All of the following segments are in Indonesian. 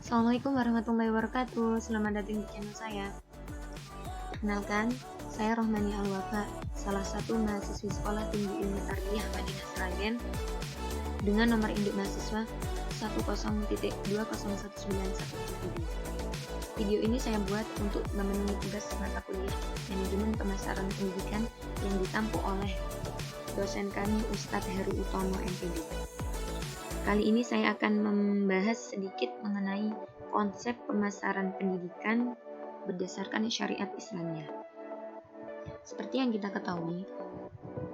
Assalamualaikum warahmatullahi wabarakatuh. Selamat datang di channel saya. Perkenalkan, saya Rohmani Alwafa, salah satu mahasiswi Sekolah Tinggi Ilmu Tarbiyah Madinah Sragen dengan nomor induk mahasiswa 10.201913. Video ini saya buat untuk memenuhi tugas mata kuliah Manajemen Pemasaran Pendidikan yang ditampu oleh dosen kami Ustadz Heru Utomo MPD. Kali ini saya akan membahas sedikit mengenai konsep pemasaran pendidikan berdasarkan syariat Islamnya. Seperti yang kita ketahui,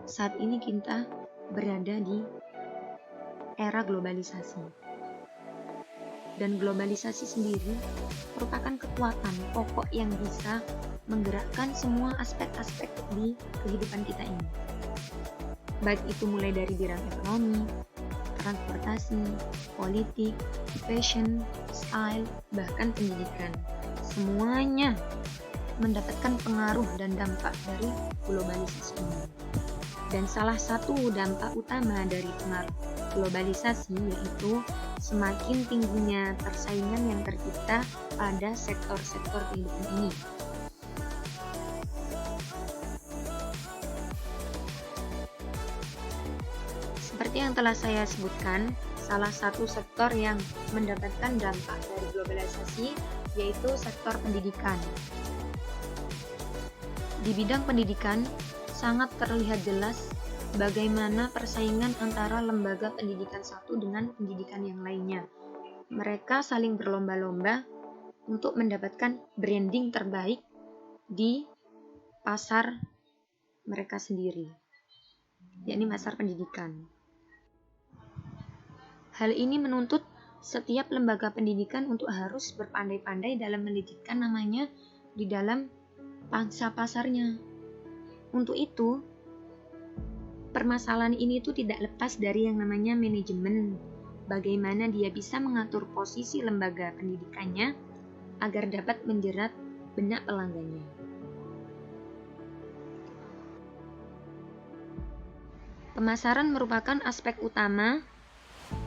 saat ini kita berada di era globalisasi. Dan globalisasi sendiri merupakan kekuatan pokok yang bisa menggerakkan semua aspek-aspek di kehidupan kita ini. Baik itu mulai dari bidang ekonomi, transportasi, politik, fashion, style, bahkan pendidikan. Semuanya mendapatkan pengaruh dan dampak dari globalisasi ini. Dan salah satu dampak utama dari pengaruh globalisasi yaitu semakin tingginya persaingan yang tercipta pada sektor-sektor kehidupan ini. Seperti yang telah saya sebutkan, salah satu sektor yang mendapatkan dampak dari globalisasi yaitu sektor pendidikan. Di bidang pendidikan, sangat terlihat jelas bagaimana persaingan antara lembaga pendidikan satu dengan pendidikan yang lainnya. Mereka saling berlomba-lomba untuk mendapatkan branding terbaik di pasar mereka sendiri, yakni pasar pendidikan. Hal ini menuntut setiap lembaga pendidikan untuk harus berpandai-pandai dalam mendidikkan namanya di dalam pangsa pasarnya. Untuk itu, permasalahan ini itu tidak lepas dari yang namanya manajemen. Bagaimana dia bisa mengatur posisi lembaga pendidikannya agar dapat menjerat benak pelanggannya. Pemasaran merupakan aspek utama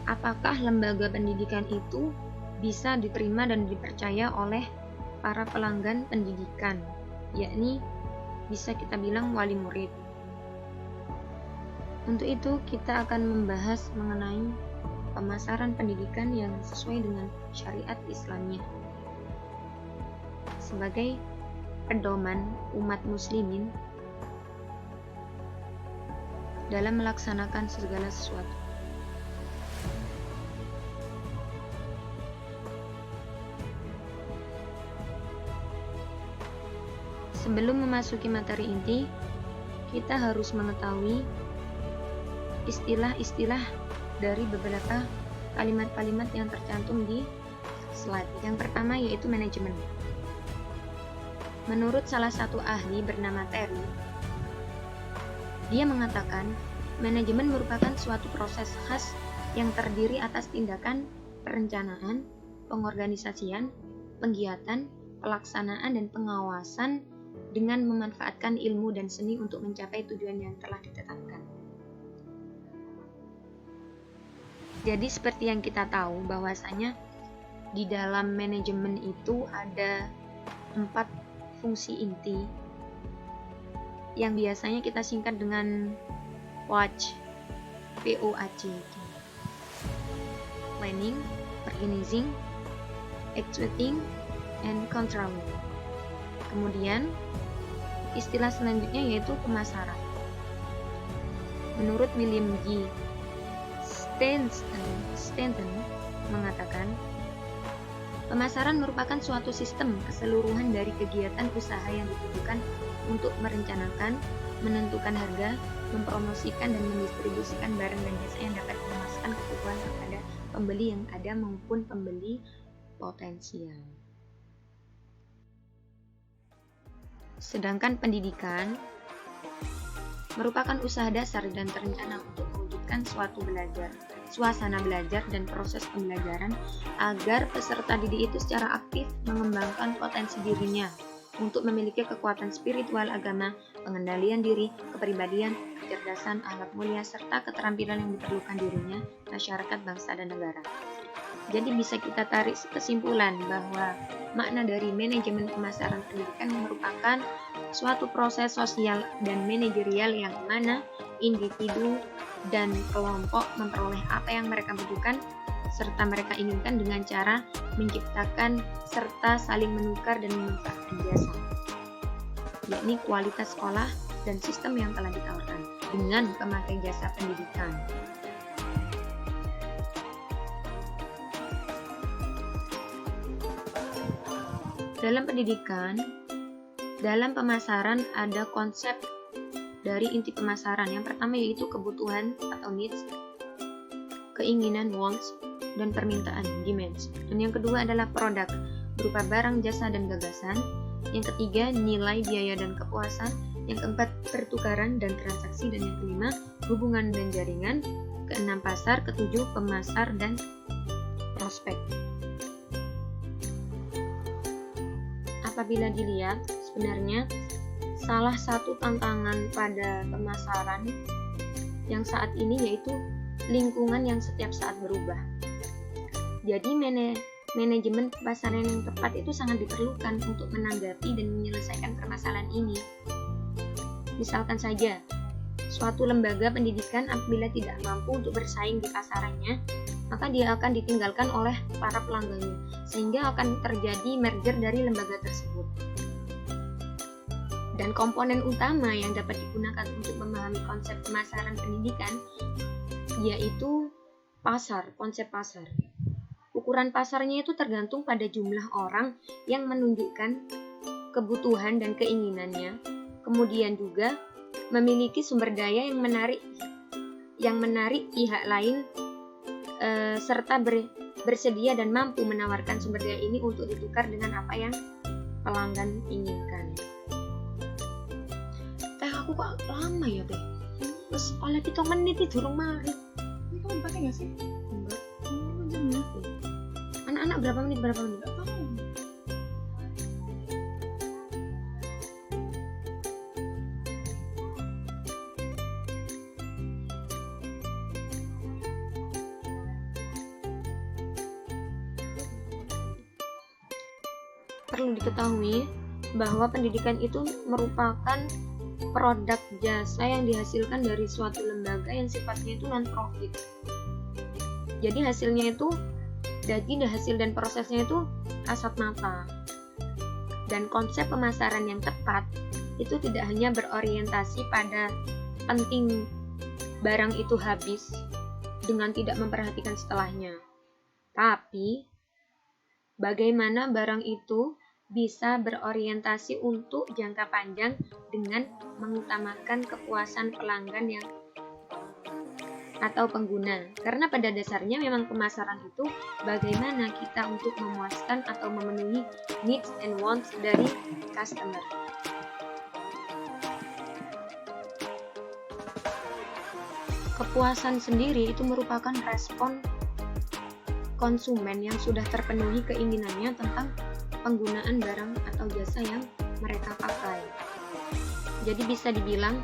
apakah lembaga pendidikan itu bisa diterima dan dipercaya oleh para pelanggan pendidikan, yakni bisa kita bilang wali murid. Untuk itu kita akan membahas mengenai pemasaran pendidikan yang sesuai dengan syariat Islamnya sebagai pedoman umat muslimin dalam melaksanakan segala sesuatu. Sebelum memasuki materi inti, kita harus mengetahui istilah-istilah dari beberapa kalimat-kalimat yang tercantum di slide. Yang pertama yaitu manajemen. Menurut salah satu ahli bernama Terry, dia mengatakan manajemen merupakan suatu proses khas yang terdiri atas tindakan perencanaan, pengorganisasian, penggiatan, pelaksanaan, dan pengawasan dengan memanfaatkan ilmu dan seni untuk mencapai tujuan yang telah ditetapkan. Jadi seperti yang kita tahu bahwasanya di dalam manajemen itu ada 4 fungsi inti yang biasanya kita singkat dengan POAC, POAC. Planning, organizing, executing, and controlling. Kemudian istilah selanjutnya yaitu pemasaran. Menurut William G. Stanton mengatakan, pemasaran merupakan suatu sistem keseluruhan dari kegiatan usaha yang ditujukan untuk merencanakan, menentukan harga, mempromosikan dan mendistribusikan barang dan jasa yang dapat memuaskan kebutuhan kepada pembeli yang ada maupun pembeli potensial. Sedangkan pendidikan merupakan usaha dasar dan terencana untuk mewujudkan suasana belajar dan proses pembelajaran agar peserta didik itu secara aktif mengembangkan potensi dirinya untuk memiliki kekuatan spiritual agama, pengendalian diri, kepribadian, kecerdasan, akhlak mulia, serta keterampilan yang diperlukan dirinya, masyarakat, bangsa, dan negara. Jadi bisa kita tarik kesimpulan bahwa makna dari manajemen pemasaran pendidikan merupakan suatu proses sosial dan manajerial yang mana individu dan kelompok memperoleh apa yang mereka butuhkan serta mereka inginkan dengan cara menciptakan serta saling menukar dan memanfaatkan jasa, yakni kualitas sekolah dan sistem yang telah ditawarkan dengan pemakai jasa pendidikan. Dalam pendidikan, dalam pemasaran ada konsep dari inti pemasaran. Yang pertama yaitu kebutuhan atau needs, keinginan wants, dan permintaan demands. Dan yang kedua adalah produk berupa barang, jasa, dan gagasan. Yang ketiga nilai, biaya, dan kepuasan. Yang keempat pertukaran dan transaksi. Dan yang kelima hubungan dan jaringan. Keenam pasar, ketujuh pemasar dan prospek. Apabila dilihat, sebenarnya salah satu tantangan pada pemasaran yang saat ini yaitu lingkungan yang setiap saat berubah. Jadi manajemen pemasaran yang tepat itu sangat diperlukan untuk menanggapi dan menyelesaikan permasalahan ini. Misalkan saja, suatu lembaga pendidikan apabila tidak mampu untuk bersaing di pasarannya, maka dia akan ditinggalkan oleh para pelanggannya, sehingga akan terjadi merger dari lembaga tersebut. Dan komponen utama yang dapat digunakan untuk memahami konsep pemasaran pendidikan yaitu pasar, konsep pasar. Ukuran pasarnya itu tergantung pada jumlah orang yang menunjukkan kebutuhan dan keinginannya, kemudian juga memiliki sumber daya yang menarik pihak lain serta bersedia dan mampu menawarkan sumber daya ini untuk ditukar dengan apa yang pelanggan inginkan. Teh aku kok lama ya teh? Terus oleh 7 menit itu durung mari. Ini kamu pakai nggak sih? Enggak. Jamnya. Anak-anak berapa menit? Nggak tahu. Perlu diketahui bahwa pendidikan itu merupakan produk jasa yang dihasilkan dari suatu lembaga yang sifatnya itu non-profit. Jadi hasilnya itu, hasil dan prosesnya itu kasat mata. Dan konsep pemasaran yang tepat itu tidak hanya berorientasi pada penting barang itu habis dengan tidak memperhatikan setelahnya, tapi bagaimana barang itu bisa berorientasi untuk jangka panjang dengan mengutamakan kepuasan pelanggan atau pengguna. Karena pada dasarnya memang pemasaran itu bagaimana kita untuk memuaskan atau memenuhi needs and wants dari customer. Kepuasan sendiri itu merupakan respon konsumen yang sudah terpenuhi keinginannya tentang penggunaan barang atau jasa yang mereka pakai. Jadi bisa dibilang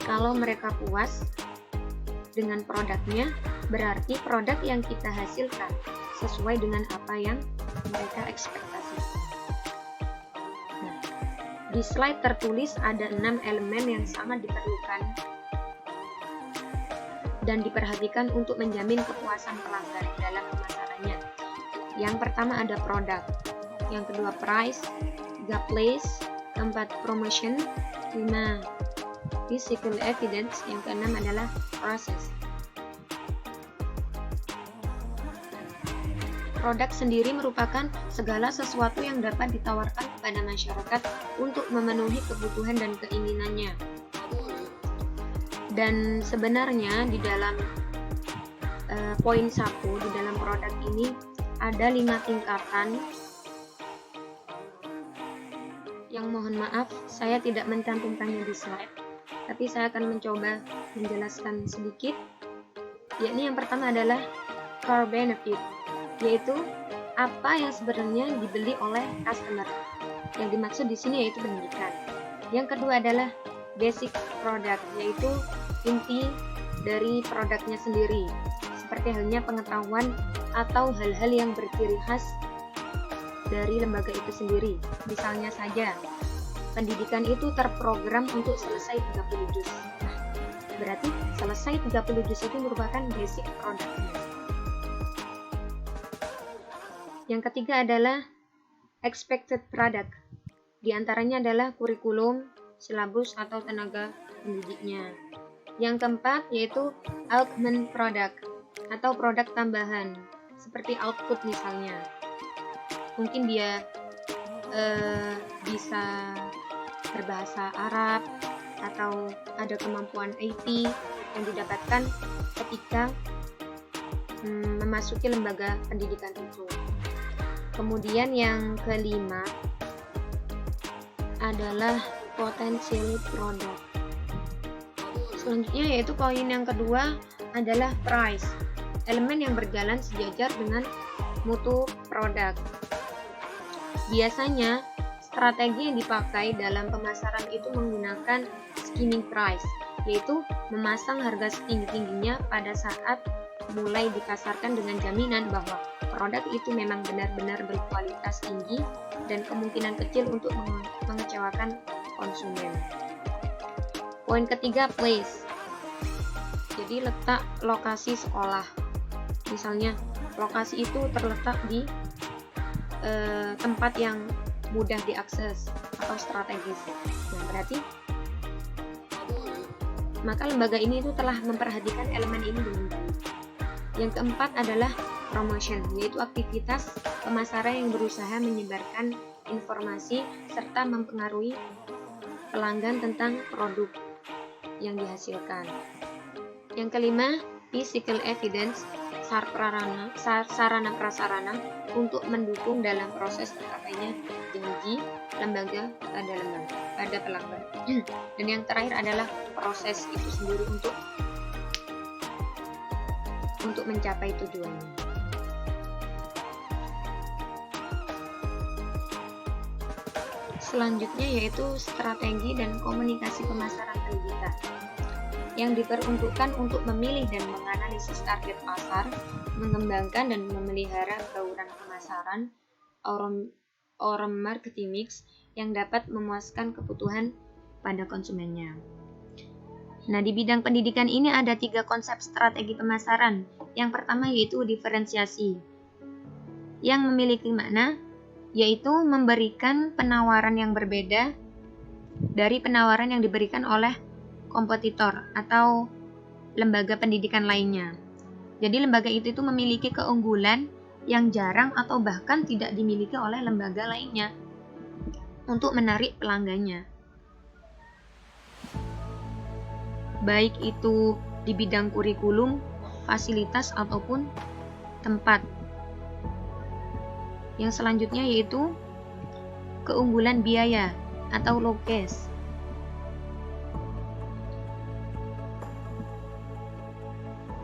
kalau mereka puas dengan produknya, berarti produk yang kita hasilkan sesuai dengan apa yang mereka ekspektasikan. Nah, di slide tertulis ada 6 elemen yang sangat diperlukan dan diperhatikan untuk menjamin kepuasan pelanggan dalam pemasarannya. Yang pertama ada produk, yang kedua price, tiga place, keempat promotion, 5 physical evidence, yang keenam adalah process. Produk sendiri merupakan segala sesuatu yang dapat ditawarkan kepada masyarakat untuk memenuhi kebutuhan dan keinginannya. Dan sebenarnya di dalam poin 1 di dalam produk ini ada 5 tingkatan yang mohon maaf saya tidak mencantumkannya di slide, tapi saya akan mencoba menjelaskan sedikit. Yakni yang pertama adalah core benefit, yaitu apa yang sebenarnya dibeli oleh customer. Yang dimaksud di sini yaitu pendidikan. Yang kedua adalah basic product, yaitu inti dari produknya sendiri, seperti seperti halnya pengetahuan atau hal-hal yang berciri khas dari lembaga itu sendiri. Misalnya saja, pendidikan itu terprogram untuk selesai 30 juz. Nah, berarti selesai 30 juz itu merupakan basic produknya. Yang ketiga adalah expected product. Di antaranya adalah kurikulum, silabus atau tenaga pendidiknya. Yang keempat yaitu augment product atau produk tambahan, seperti output misalnya. Mungkin dia bisa berbahasa Arab atau ada kemampuan IT yang didapatkan ketika memasuki lembaga pendidikan itu. Kemudian yang kelima adalah potential product. Selanjutnya yaitu poin yang kedua adalah price, elemen yang berjalan sejajar dengan mutu produk. Biasanya strategi yang dipakai dalam pemasaran itu menggunakan skimming price, yaitu memasang harga setinggi-tingginya pada saat mulai dipasarkan dengan jaminan bahwa produk itu memang benar-benar berkualitas tinggi dan kemungkinan kecil untuk mengecewakan konsumen. Poin ketiga, place. Jadi letak lokasi sekolah. Misalnya lokasi itu terletak di tempat yang mudah diakses atau strategis. Nah, berarti maka lembaga ini itu telah memperhatikan elemen ini dengan baik. Yang keempat adalah promotion, yaitu aktivitas pemasaran yang berusaha menyebarkan informasi serta mempengaruhi pelanggan tentang produk yang dihasilkan. Yang kelima, physical evidence, sarana prasarana untuk mendukung dalam proses tercapainya janji lembaga pada pelanggan. Dan yang terakhir adalah proses itu sendiri untuk mencapai tujuannya. Selanjutnya yaitu strategi dan komunikasi pemasaran pendidikan yang diperuntukkan untuk memilih dan menganalisis target pasar, mengembangkan dan memelihara bauran pemasaran, or marketing mix yang dapat memuaskan kebutuhan pada konsumennya. Nah, di bidang pendidikan ini ada 3 konsep strategi pemasaran. Yang pertama yaitu diferensiasi, yang memiliki makna yaitu memberikan penawaran yang berbeda dari penawaran yang diberikan oleh kompetitor atau lembaga pendidikan lainnya. Jadi lembaga itu memiliki keunggulan yang jarang atau bahkan tidak dimiliki oleh lembaga lainnya untuk menarik pelanggannya. Baik itu di bidang kurikulum, fasilitas ataupun tempat. Yang selanjutnya yaitu keunggulan biaya atau low cost.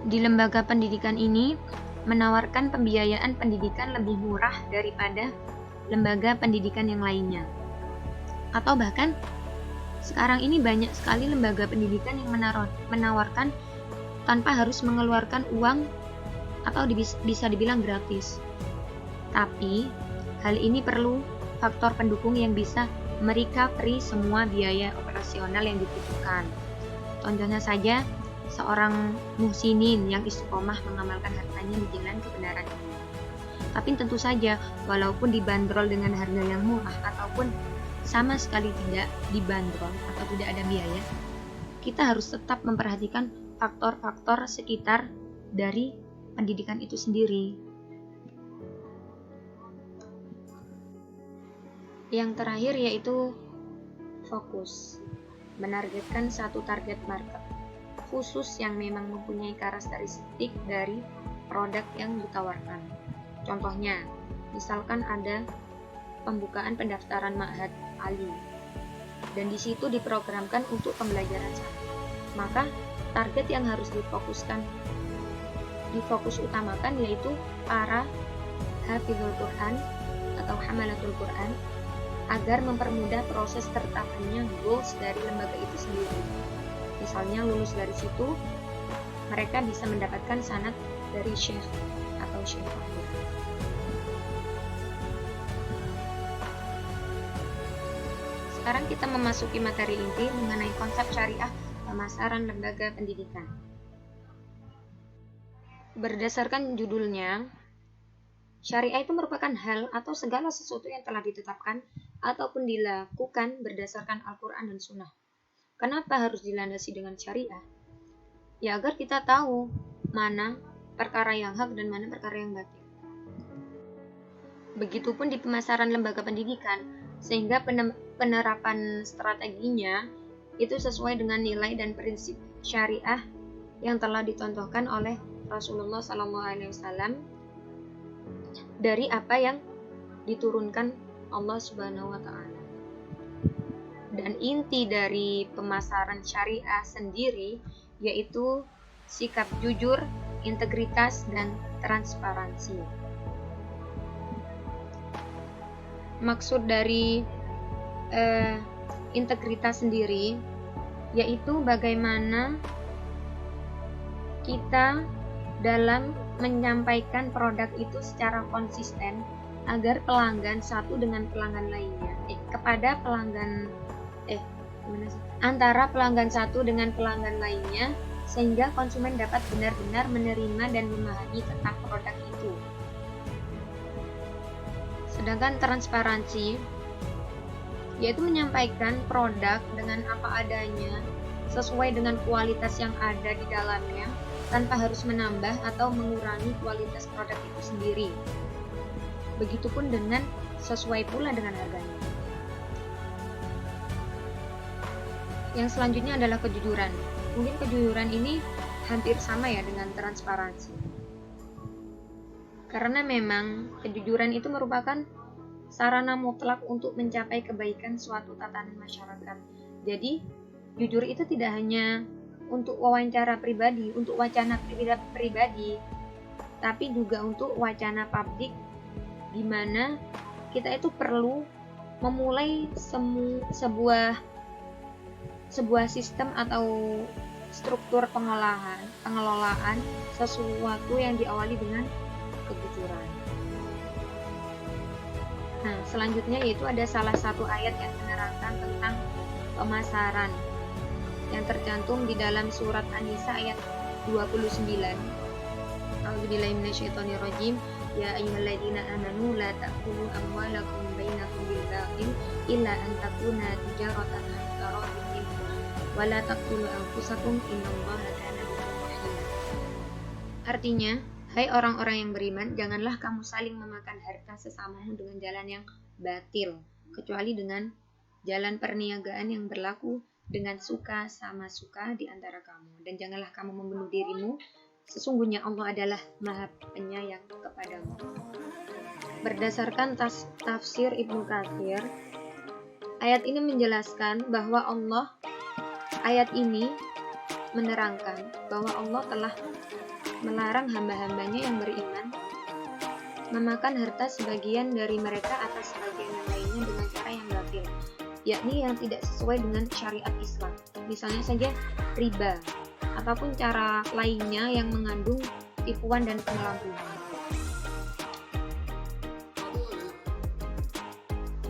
Di lembaga pendidikan ini menawarkan pembiayaan pendidikan lebih murah daripada lembaga pendidikan yang lainnya. Atau bahkan sekarang ini banyak sekali lembaga pendidikan yang menawarkan tanpa harus mengeluarkan uang atau bisa dibilang gratis. Tapi hal ini perlu faktor pendukung yang bisa merecovery semua biaya operasional yang dibutuhkan. Contohnya saja seorang muhsinin yang istiqomah mengamalkan hartanya di jalan kebenaran ini. Tapi tentu saja walaupun dibanderol dengan harga yang murah ataupun sama sekali tidak dibanderol atau tidak ada biaya, kita harus tetap memperhatikan faktor-faktor sekitar dari pendidikan itu sendiri. Yang terakhir yaitu fokus, menargetkan satu target market khusus yang memang mempunyai karakteristik dari produk yang ditawarkan. Contohnya, misalkan ada pembukaan pendaftaran Ma'had Ali dan di situ diprogramkan untuk pembelajaran syar'i. Maka target yang harus difokus utamakan yaitu para hafizul Quran atau hamalatul Quran agar mempermudah proses tercapainya goals dari lembaga itu sendiri. Misalnya lulus dari situ, mereka bisa mendapatkan sanad dari Syekh atau Syekh Fahir. Sekarang kita memasuki materi inti mengenai konsep syariah pemasaran lembaga pendidikan. Berdasarkan judulnya, syariah itu merupakan hal atau segala sesuatu yang telah ditetapkan ataupun dilakukan berdasarkan Al-Quran dan Sunnah. Kenapa harus dilandasi dengan syariah? Ya agar kita tahu mana perkara yang hak dan mana perkara yang batil. Begitupun di pemasaran lembaga pendidikan, sehingga penerapan strateginya itu sesuai dengan nilai dan prinsip syariah yang telah dicontohkan oleh Rasulullah SAW dari apa yang diturunkan Allah Subhanahu wa Ta'ala. Dan inti dari pemasaran syariah sendiri yaitu sikap jujur, integritas, dan transparansi. Maksud dari integritas sendiri yaitu bagaimana kita dalam menyampaikan produk itu secara konsisten agar pelanggan satu dengan pelanggan lainnya antara pelanggan satu dengan pelanggan lainnya, sehingga konsumen dapat benar-benar menerima dan memahami tentang produk itu. Sedangkan transparansi yaitu menyampaikan produk dengan apa adanya sesuai dengan kualitas yang ada di dalamnya tanpa harus menambah atau mengurangi kualitas produk itu sendiri. Begitupun dengan sesuai pula dengan harganya. Yang selanjutnya adalah kejujuran. Mungkin kejujuran ini hampir sama ya dengan transparansi. Karena memang kejujuran itu merupakan sarana mutlak untuk mencapai kebaikan suatu tatanan masyarakat. Jadi, jujur itu tidak hanya untuk wawancara pribadi, untuk wacana pribadi, tapi juga untuk wacana publik, di mana kita itu perlu memulai sebuah sistem atau struktur pengelolaan sesuatu yang diawali dengan kejujuran. Nah, selanjutnya yaitu ada salah satu ayat yang menerangkan tentang pemasaran yang tercantum di dalam surat An-Nisa ayat 29. A'udzubillahi minasyaitonirrajim. Ya ayyuhalladzina amanu la ta'kulu amwalakum bainakum bil batil illa an takuna tijaratan an taradin minkum wa la taqtulu anfusakum innallaha kana bikum rahima. Artinya, hai orang-orang yang beriman, janganlah kamu saling memakan harta sesamamu dengan jalan yang batil, kecuali dengan jalan perniagaan yang berlaku dengan suka sama suka di antara kamu. Dan janganlah kamu membunuh dirimu, sesungguhnya Allah adalah Maha Penyayang kepadamu. Berdasarkan tafsir Ibnu Katsir, ayat ini menjelaskan bahwa ayat ini menerangkan bahwa Allah telah melarang hamba-hambanya yang beriman memakan harta sebagian dari mereka atas sebagian yang lainnya dengan cara yang batil, yakni yang tidak sesuai dengan syariat Islam. Misalnya saja riba, ataupun cara lainnya yang mengandung tipuan dan pengelabungan.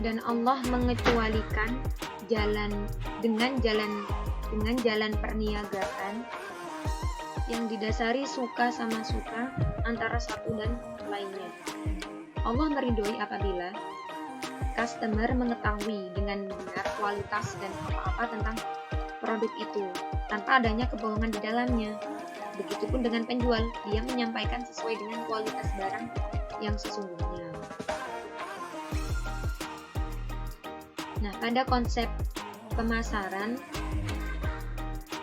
Dan Allah mengecualikan dengan jalan perniagaan yang didasari suka sama suka antara satu dan lainnya. Allah meridhoi apabila customer mengetahui dengan benar kualitas dan apa-apa tentang produk itu tanpa adanya kebohongan di dalamnya. Begitupun dengan penjual, dia menyampaikan sesuai dengan kualitas barang yang sesungguhnya. Nah, pada konsep pemasaran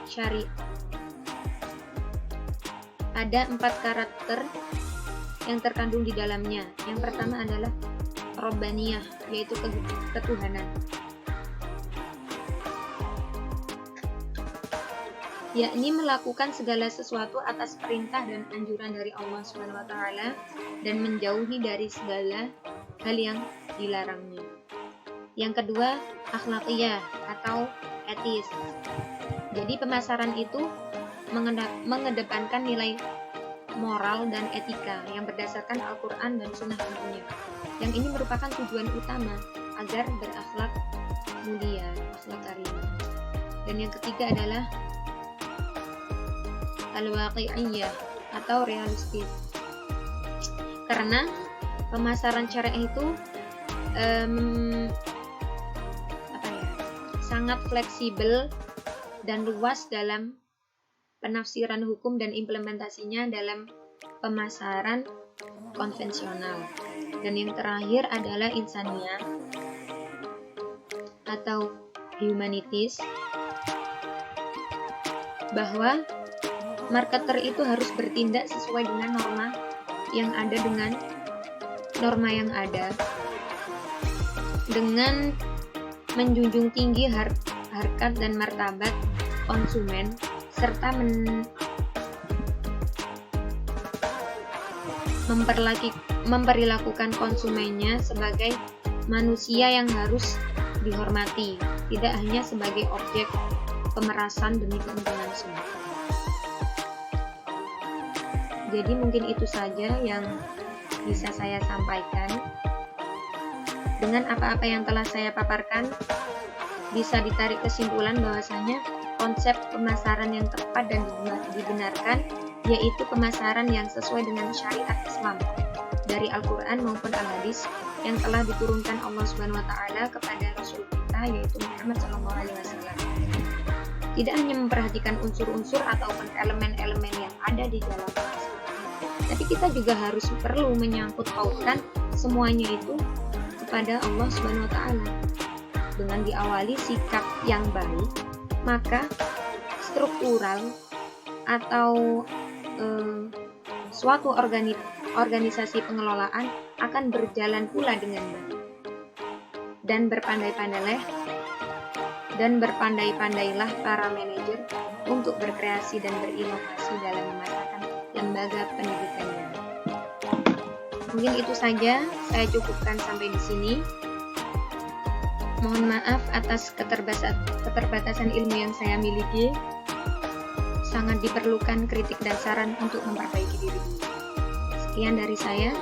syariah ada 4 karakter yang terkandung di dalamnya. Yang pertama adalah Robbaniyah, yaitu ketuhanan, yakni melakukan segala sesuatu atas perintah dan anjuran dari Allah Subhanahu wa Ta'ala dan menjauhi dari segala hal yang dilarangnya. Yang kedua, akhlaqiyah atau etis. Jadi pemasaran itu mengedepankan nilai moral dan etika yang berdasarkan Al-Quran dan Sunnah tentunya. Yang ini merupakan tujuan utama agar berakhlak mulia, akhlak karimah. Dan yang ketiga adalah al-waqi'iyah atau realistis. Karena pemasaran syariah itu sangat fleksibel dan luas dalam penafsiran hukum dan implementasinya dalam pemasaran konvensional. Dan yang terakhir adalah insaniyah atau humanities, bahwa marketer itu harus bertindak sesuai dengan norma yang ada, dengan menjunjung tinggi harkat dan martabat konsumen, serta memperlakukan konsumennya sebagai manusia yang harus dihormati, tidak hanya sebagai objek pemerasan demi keuntungan semata. Jadi mungkin itu saja yang bisa saya sampaikan. Dengan apa-apa yang telah saya paparkan, bisa ditarik kesimpulan bahwasanya konsep pemasaran yang tepat dan dibenarkan yaitu pemasaran yang sesuai dengan syariat Islam dari Al-Quran maupun Al-Hadis yang telah diturunkan Allah Subhanahu wa Ta'ala kepada Rasul kita yaitu Muhammad SAW. Tidak hanya memperhatikan unsur-unsur ataupun elemen-elemen yang ada di dalam pemasaran, tapi kita juga perlu menyangkut pautkan semuanya itu kepada Allah Subhanahu wa Ta'ala. Dengan diawali sikap yang baik, maka struktural atau suatu organisasi pengelolaan akan berjalan pula dengan baik. Dan berpandai-pandailah para manajer untuk berkreasi dan berinovasi dalam memasarkan lembaga pendidikannya. Mungkin itu saja, saya cukupkan sampai di sini. Mohon maaf atas keterbatasan ilmu yang saya miliki. Sangat diperlukan kritik dan saran untuk memperbaiki diri. Sekian dari saya.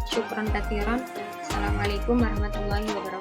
Syukron katsiran. Assalamualaikum warahmatullahi wabarakatuh.